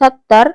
70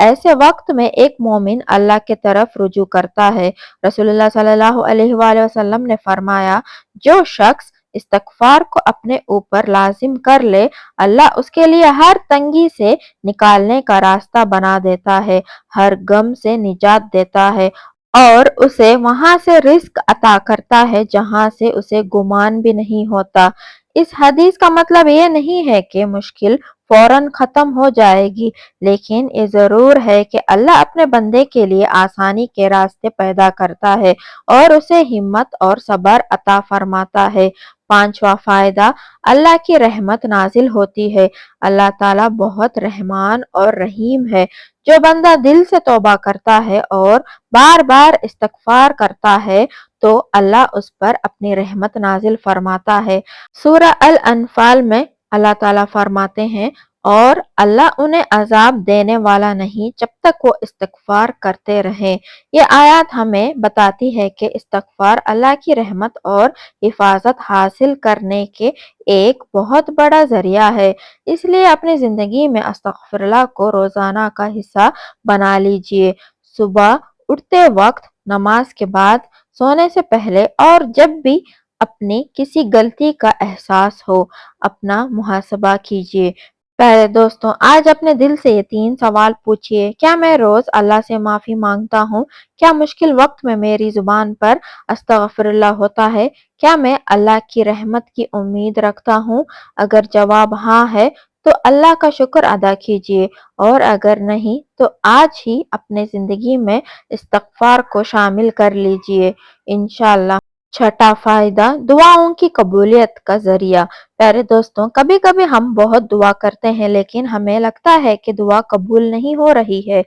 ایسے وقت میں ایک مومن اللہ کی طرف رجوع کرتا ہے۔ رسول اللہ صلی اللہ علیہ وآلہ وسلم نے فرمایا، جو شخص استغفار کو اپنے اوپر لازم کر لے، اللہ اس کے لیے ہر تنگی سے نکالنے کا راستہ بنا دیتا ہے، ہر غم سے نجات دیتا ہے اور اسے وہاں سے رزق عطا کرتا ہے جہاں سے اسے گمان بھی نہیں ہوتا۔ اس حدیث کا مطلب یہ نہیں ہے کہ مشکل فوراً ختم ہو جائے گی، لیکن یہ ضرور ہے کہ اللہ اپنے بندے کے لیے آسانی کے راستے پیدا کرتا ہے اور اسے ہمت اور صبر عطا فرماتا ہے۔ پانچواں فائدہ، اللہ کی رحمت نازل ہوتی ہے۔ اللہ تعالیٰ بہت رحمان اور رحیم ہے۔ جو بندہ دل سے توبہ کرتا ہے اور بار بار استغفار کرتا ہے تو اللہ اس پر اپنی رحمت نازل فرماتا ہے۔ سورہ الانفال میں اللہ تعالیٰ فرماتے ہیں، اور اللہ انہیں عذاب دینے والا نہیں جب تک وہ استغفار کرتے رہیں۔ یہ آیات ہمیں بتاتی ہے کہ استغفار اللہ کی رحمت اور حفاظت حاصل کرنے کے ایک بہت بڑا ذریعہ ہے۔ اس لیے اپنی زندگی میں استغفر اللہ کو روزانہ کا حصہ بنا لیجئے۔ صبح اٹھتے وقت، نماز کے بعد، سونے سے پہلے اور جب بھی اپنی کسی غلطی کا احساس ہو، اپنا محاسبہ کیجئے۔ پیارے دوستوں، آج اپنے دل سے یہ 3 سوال پوچھئے۔ کیا میں روز اللہ سے معافی مانگتا ہوں؟ کیا مشکل وقت میں میری زبان پر استغفر اللہ ہوتا ہے؟ کیا میں اللہ کی رحمت کی امید رکھتا ہوں؟ اگر جواب ہاں ہے تو اللہ کا شکر ادا کیجئے، اور اگر نہیں تو آج ہی اپنے زندگی میں استغفار کو شامل کر لیجئے، انشاءاللہ۔ چھٹا فائدہ، دعاؤں کی قبولیت کا ذریعہ۔ پیارے دوستوں، کبھی کبھی ہم بہت دعا کرتے ہیں لیکن ہمیں لگتا ہے کہ دعا قبول نہیں ہو رہی ہے۔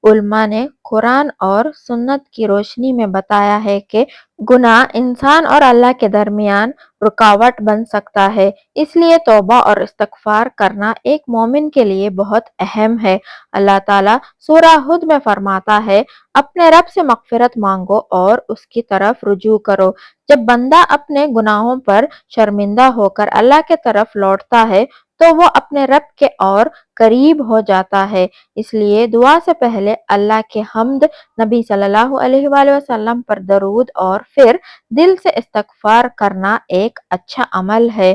علماء نے قرآن اور سنت کی روشنی میں بتایا ہے کہ گناہ انسان اور اللہ کے درمیان رکاوٹ بن سکتا ہے، اس لیے توبہ اور استغفار کرنا ایک مومن کے لیے بہت اہم ہے۔ اللہ تعالیٰ سورہ ہود میں فرماتا ہے، اپنے رب سے مغفرت مانگو اور اس کی طرف رجوع کرو۔ جب بندہ اپنے گناہوں پر شرمندہ ہو کر اللہ کے طرف لوٹتا ہے تو وہ اپنے رب کے اور قریب ہو جاتا ہے۔ اس لیے دعا سے پہلے اللہ کے حمد، نبی صلی اللہ علیہ وآلہ وسلم پر درود اور پھر دل سے استغفار کرنا ایک اچھا عمل ہے۔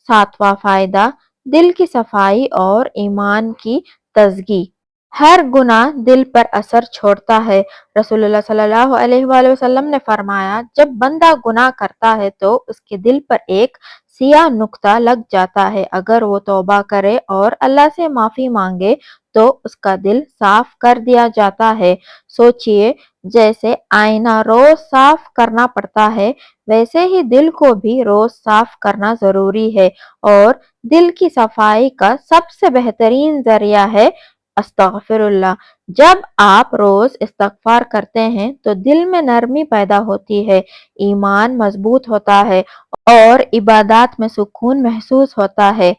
ساتواں فائدہ، دل کی صفائی اور ایمان کی تازگی۔ ہر گناہ دل پر اثر چھوڑتا ہے۔ رسول اللہ صلی اللہ علیہ وآلہ وسلم نے فرمایا، جب بندہ گناہ کرتا ہے تو اس کے دل پر ایک سیاہ نقطہ لگ جاتا ہے۔ اگر وہ توبہ کرے اور اللہ سے معافی مانگے تو اس کا دل صاف کر دیا جاتا ہے۔ سوچئے، جیسے آئینہ روز صاف کرنا پڑتا ہے، ویسے ہی دل کو بھی روز صاف کرنا ضروری ہے، اور دل کی صفائی کا سب سے بہترین ذریعہ ہے استغفر اللہ۔ جب آپ روز استغفار کرتے ہیں تو دل میں نرمی پیدا ہوتی ہے، ایمان مضبوط ہوتا ہے اور عبادات میں سکون محسوس ہوتا ہے۔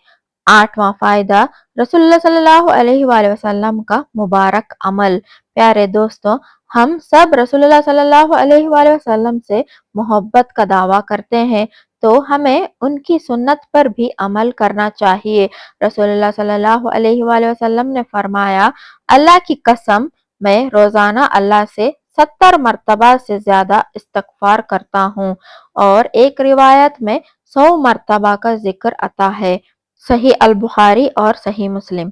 آٹھواں فائدہ، رسول اللہ صلی اللہ علیہ وآلہ وسلم کا مبارک عمل۔ پیارے دوستوں، ہم سب رسول اللہ صلی اللہ علیہ وآلہ وسلم سے محبت کا دعویٰ کرتے ہیں، تو ہمیں ان کی سنت پر بھی عمل کرنا چاہیے۔ رسول اللہ صلی اللہ علیہ وآلہ وسلم نے فرمایا، اللہ کی قسم، میں روزانہ اللہ سے 70 مرتبہ سے زیادہ استغفار کرتا ہوں، اور ایک روایت میں 100 مرتبہ کا ذکر آتا ہے۔ صحیح البخاری اور صحیح مسلم۔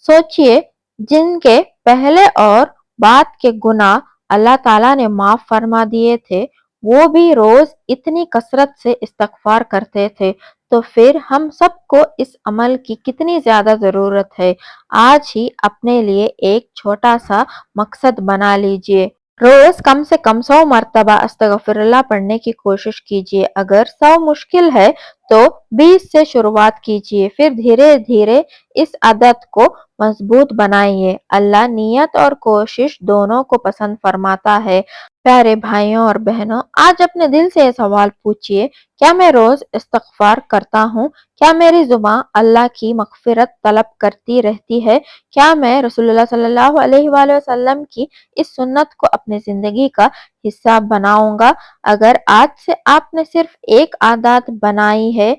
سوچئے، جن کے پہلے اور بعد کے گناہ اللہ تعالیٰ نے معاف فرما دیے تھے، وہ بھی روز اتنی کثرت سے استغفار کرتے تھے، تو پھر ہم سب کو اس عمل کی کتنی زیادہ ضرورت ہے۔ آج ہی اپنے لیے ایک چھوٹا سا مقصد بنا لیجئے، روز کم سے کم 100 مرتبہ استغفر اللہ پڑھنے کی کوشش کیجئے۔ اگر 100 مشکل ہے تو 20 سے شروعات کیجئے، پھر دھیرے دھیرے اس عادت کو مضبوط بنائیے۔ اللہ نیت اور کوشش دونوں کو پسند فرماتا ہے۔ پیارے بھائیوں اور بہنوں، آج اپنے دل سے یہ سوال پوچھئے، کیا میں روز استغفار کرتا ہوں؟ کیا میری زبان اللہ کی مغفرت طلب کرتی رہتی ہے؟ کیا میں رسول اللہ صلی اللہ علیہ وآلہ وسلم کی اس سنت کو اپنی زندگی کا حصہ بناؤں گا؟ اگر آج سے آپ نے صرف ایک عادت بنائی ہے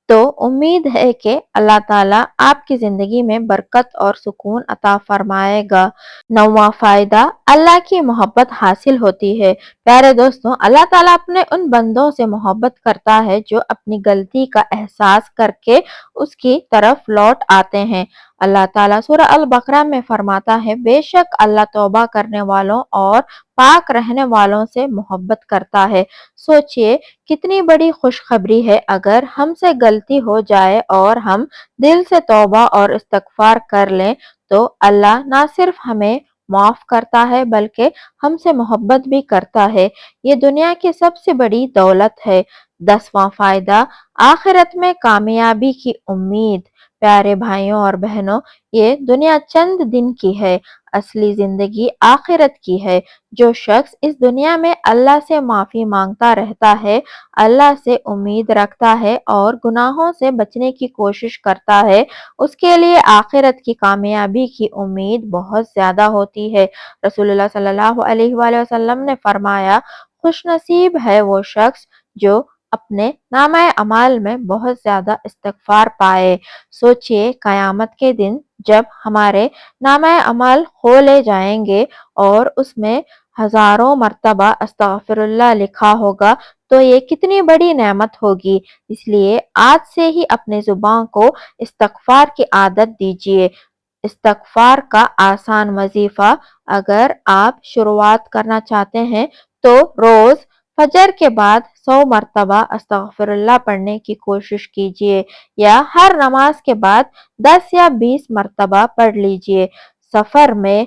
تو امید ہے کہ اللہ تعالیٰ آپ کی زندگی میں برکت اور سکون عطا فرمائے گا۔ نواں فائدہ، اللہ کی محبت حاصل ہوتی ہے۔ پیارے دوستوں، اللہ تعالیٰ اپنے ان بندوں سے محبت کرتا ہے جو اپنی غلطی کا احساس کر کے اس کی طرف لوٹ آتے ہیں۔ اللہ تعالیٰ سورہ البقرہ میں فرماتا ہے، بے شک اللہ توبہ کرنے والوں اور پاک رہنے والوں سے محبت کرتا ہے۔ سوچئے کتنی بڑی خوشخبری ہے، اگر ہم سے غلطی ہو جائے اور ہم دل سے توبہ اور استغفار کر لیں تو اللہ نہ صرف ہمیں معاف کرتا ہے بلکہ ہم سے محبت بھی کرتا ہے۔ یہ دنیا کی سب سے بڑی دولت ہے۔ 10واں فائدہ، آخرت میں کامیابی کی امید۔ پیارے بھائیوں اور بہنوں، یہ دنیا چند دن کی ہے، اصلی زندگی آخرت کی ہے۔ جو شخص اس دنیا میں اللہ سے معافی مانگتا رہتا ہے، اللہ سے امید رکھتا ہے اور گناہوں سے بچنے کی کوشش کرتا ہے، اس کے لیے آخرت کی کامیابی کی امید بہت زیادہ ہوتی ہے۔ رسول اللہ صلی اللہ علیہ وآلہ وسلم نے فرمایا، خوش نصیب ہے وہ شخص جو اپنے نامہ اعمال میں بہت زیادہ استغفار پائے۔ سوچئے قیامت کے دن جب ہمارے نامہ اعمال کھولے جائیں گے اور اس میں ہزاروں مرتبہ استغفر اللہ لکھا ہوگا تو یہ کتنی بڑی نعمت ہوگی۔ اس لیے آج سے ہی اپنے زبان کو استغفار کی عادت دیجیے۔ استغفار کا آسان وظیفہ، اگر آپ شروعات کرنا چاہتے ہیں تو روز فجر کے بعد 100 مرتبہ استغفر اللہ پڑھنے کی کوشش کیجیے، یا ہر نماز کے بعد 10 یا 20 مرتبہ پڑھ لیجیے۔ سفر میں،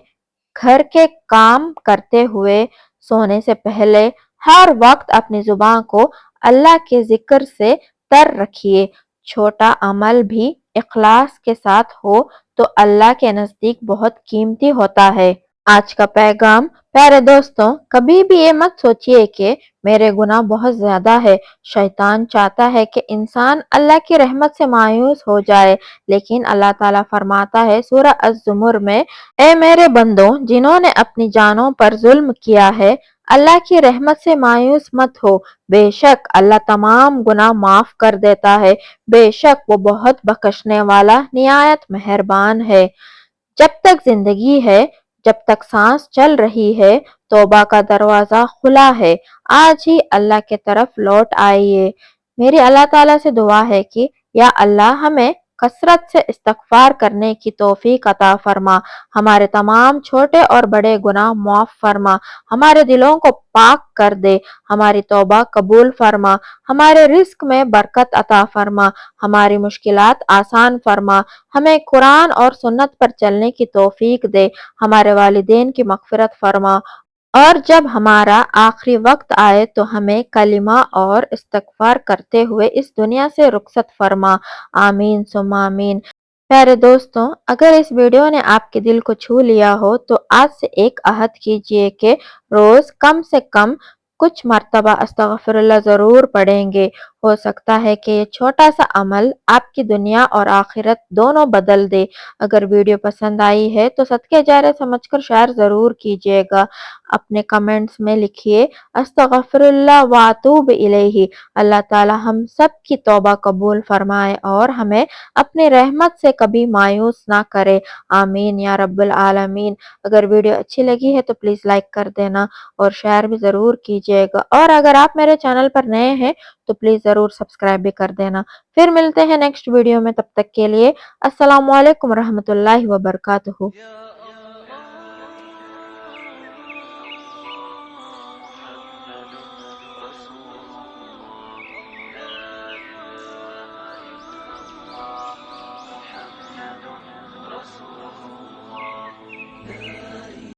گھر کے کام کرتے ہوئے، سونے سے پہلے، ہر وقت اپنی زبان کو اللہ کے ذکر سے تر رکھیے۔ چھوٹا عمل بھی اخلاص کے ساتھ ہو تو اللہ کے نزدیک بہت قیمتی ہوتا ہے۔ آج کا پیغام، پیارے دوستوں، کبھی بھی یہ مت سوچئے کہ میرے گناہ بہت زیادہ ہے۔ شیطان چاہتا ہے کہ انسان اللہ کی رحمت سے مایوس ہو جائے، لیکن اللہ تعالیٰ فرماتا ہے سورہ الزمر میں، اے میرے بندوں، جنہوں نے اپنی جانوں پر ظلم کیا ہے، اللہ کی رحمت سے مایوس مت ہو، بے شک اللہ تمام گناہ معاف کر دیتا ہے، بے شک وہ بہت بخشنے والا نہایت مہربان ہے۔ جب تک زندگی ہے، جب تک سانس چل رہی ہے، توبہ کا دروازہ کھلا ہے۔ آج ہی اللہ کے طرف لوٹ آئیے۔ میری اللہ تعالیٰ سے دعا ہے کہ یا اللہ ہمیں کثرت سے استغفار کرنے کی توفیق عطا فرما، ہمارے تمام چھوٹے اور بڑے گناہ معاف فرما، ہمارے دلوں کو پاک کر دے، ہماری توبہ قبول فرما، ہمارے رزق میں برکت عطا فرما، ہماری مشکلات آسان فرما، ہمیں قرآن اور سنت پر چلنے کی توفیق دے، ہمارے والدین کی مغفرت فرما، اور جب ہمارا آخری وقت آئے تو ہمیں کلمہ اور استغفار کرتے ہوئے اس دنیا سے رخصت فرما۔ آمین ثم آمین۔ پیارے دوستوں، اگر اس ویڈیو نے آپ کے دل کو چھو لیا ہو تو آج سے ایک عہد کیجئے کہ روز کم سے کم کچھ مرتبہ استغفر اللہ ضرور پڑھیں گے۔ ہو سکتا ہے کہ یہ چھوٹا سا عمل آپ کی دنیا اور آخرت دونوں بدل دے۔ اگر ویڈیو پسند آئی ہے تو صدقے جاریہ سمجھ کر شیئر ضرور کیجیے گا۔ اپنے کمنٹس میں لکھیے استغفر اللہ واتوب الیہ۔ اللہ تعالی ہم سب کی توبہ قبول فرمائے اور ہمیں اپنی رحمت سے کبھی مایوس نہ کرے۔ آمین یا رب العالمین۔ اگر ویڈیو اچھی لگی ہے تو پلیز لائک کر دینا اور شیئر بھی ضرور کیجیے گا، اور اگر آپ میرے چینل پر نئے ہیں تو پلیز ضرور سبسکرائب بھی کر دینا۔ پھر ملتے ہیں نیکسٹ ویڈیو میں، تب تک کے لیے السلام علیکم ورحمۃ اللہ وبرکاتہ۔